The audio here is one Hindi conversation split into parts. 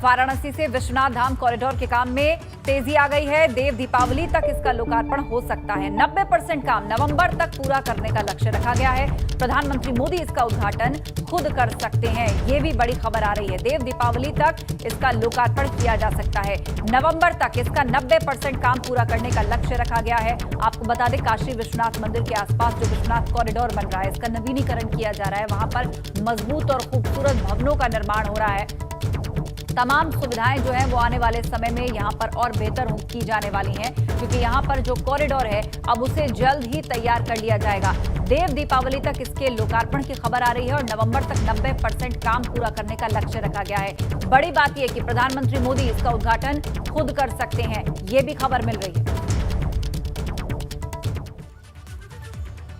वाराणसी से विश्वनाथ धाम कॉरिडोर के काम में तेजी आ गई है। देव दीपावली तक इसका लोकार्पण हो सकता है। 90% काम नवंबर तक पूरा करने का लक्ष्य रखा गया है। प्रधानमंत्री मोदी इसका उद्घाटन खुद कर सकते हैं, ये भी बड़ी खबर आ रही है। देव दीपावली तक इसका लोकार्पण किया जा सकता है। नवंबर तक इसका 90% काम पूरा करने का लक्ष्य रखा गया है। आपको बता दें, काशी विश्वनाथ मंदिर के आसपास जो विश्वनाथ कॉरिडोर बन रहा है, इसका नवीनीकरण किया जा रहा है। वहां पर मजबूत और खूबसूरत भवनों का निर्माण हो रहा है। तमाम सुविधाएं जो हैं वो आने वाले समय में यहां पर और बेहतर की जाने वाली हैं, क्योंकि यहां पर जो कॉरिडोर है अब उसे जल्द ही तैयार कर लिया जाएगा। देव दीपावली तक इसके लोकार्पण की खबर आ रही है और नवंबर तक 90% काम पूरा करने का लक्ष्य रखा गया है। बड़ी बात यह कि प्रधानमंत्री मोदी इसका उद्घाटन खुद कर सकते हैं, ये भी खबर मिल रही है।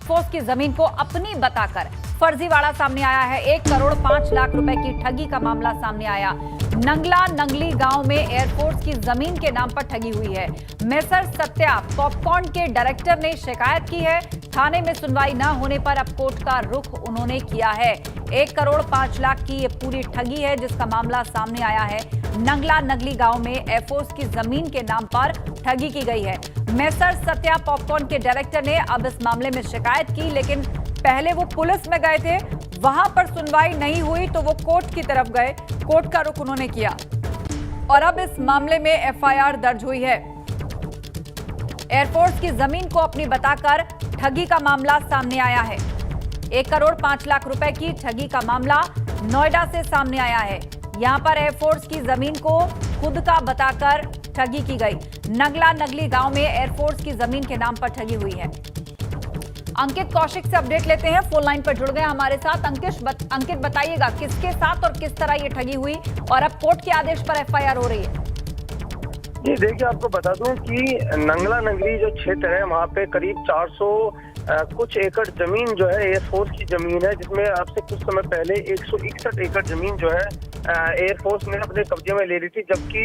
फोर्स की जमीन को अपनी बताकर फर्जीवाड़ा सामने आया है। 1 करोड़ 5 लाख रुपए की ठगी का मामला सामने आया। नंगला नंगली गांव में एयरफोर्स की जमीन के नाम पर ठगी हुई है। मेसर सत्या पॉपकॉर्न के डायरेक्टर ने शिकायत की है। थाने में सुनवाई न होने पर अब कोर्ट का रुख उन्होंने किया है। 1 करोड़ 5 लाख की ये पूरी ठगी है जिसका मामला सामने आया है। नंगला नंगली गांव में एयरफोर्स की जमीन के नाम पर ठगी की गई है। मेसर सत्या पॉपकॉर्न के डायरेक्टर ने अब इस मामले में शिकायत की, लेकिन पहले वो पुलिस में गए थे, वहां पर सुनवाई नहीं हुई तो वो कोर्ट की तरफ गए। कोर्ट का रुख उन्होंने किया और अब इस मामले में एफआईआर दर्ज हुई है। एयरफोर्स की जमीन को अपनी बताकर ठगी का मामला सामने आया है। 1 करोड़ 5 लाख रुपए की ठगी का मामला नोएडा से सामने आया है। यहां पर एयरफोर्स की जमीन को खुद का बताकर ठगी की गई। नंगला नंगली गांव में एयरफोर्स की जमीन के नाम पर ठगी हुई है। अंकित कौशिक से अपडेट लेते हैं, फोन लाइन पर जुड़ गए हमारे साथ। अंकित बताइएगा किसके साथ और किस तरह ये ठगी हुई और अब कोर्ट के आदेश पर एफआईआर हो रही है। जी देखिए, आपको बता दूं कि नंगला नंगली जो क्षेत्र है वहाँ पे करीब 400 कुछ एकड़ जमीन जो है एयरफोर्स की जमीन है, जिसमें अब से कुछ समय पहले 161 एकड़ जमीन जो है एयरफोर्स ने अपने कब्जे में ले ली थी, जबकि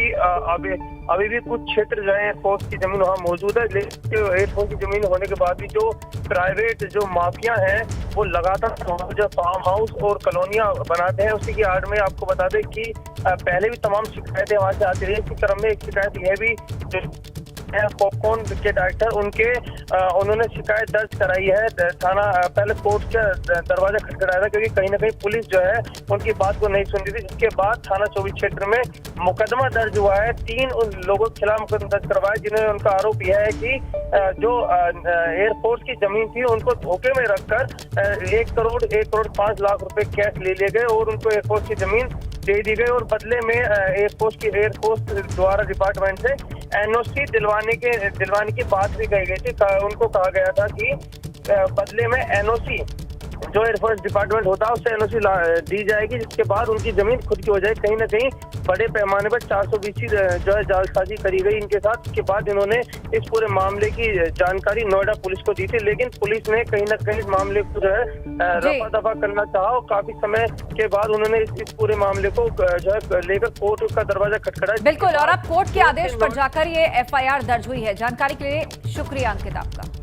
अभी भी कुछ क्षेत्र जो है एयरफोर्स की जमीन वहाँ मौजूद है। लेकिन एयरफोर्स की जमीन होने के बाद भी जो प्राइवेट जो माफिया हैं वो लगातार जो फार्म हाउस और कॉलोनियां बनाते हैं, उसी की आड़ में आपको बता दें कि पहले भी तमाम शिकायतें वहाँ से आती रही। इसी क्रम में एक शिकायत यह भी जो पॉपकॉर्न के डायरेक्टर उन्होंने शिकायत दर्ज कराई है थाना। पहले कोर्ट का दरवाजा खटखटाया था क्योंकि कहीं ना कहीं पुलिस जो है उनकी बात को नहीं सुन रही थी, जिसके बाद थाना 24 क्षेत्र में मुकदमा दर्ज हुआ है। 3 उन लोगों के खिलाफ मुकदमा दर्ज करवाया जिन्होंने, उनका आरोप यह है कि जो एयरफोर्स की जमीन थी उनको धोखे में रखकर 1 करोड़ 5 लाख रुपए कैश ले लिए गए और उनको एयरफोर्स की जमीन दे दी गई और बदले में एयरफोर्स द्वारा डिपार्टमेंट से एनओसी दिलवाने की बात भी कही गई थी। उनको कहा गया था कि बदले में एनओसी जो एयरफोर्स डिपार्टमेंट होता है उससे एनओसी दी जाएगी, जिसके बाद उनकी जमीन खुद की हो जाएगी। कहीं ना कहीं बड़े पैमाने पर 420 जो है जालसाजी करी गई इनके साथ। इसके बाद इन्होंने इस पूरे मामले की जानकारी नोएडा पुलिस को दी थी, लेकिन पुलिस ने कहीं ना कहीं इस मामले को जो है रफा दफा करना चाहा और काफी समय के बाद उन्होंने इस पूरे मामले को जो है लेकर कोर्ट का दरवाजा खटखटाया। बिल्कुल, और अब कोर्ट के आदेश पर जाकर ये एफआईआर दर्ज हुई है। जानकारी के लिए शुक्रिया अंकित आपका।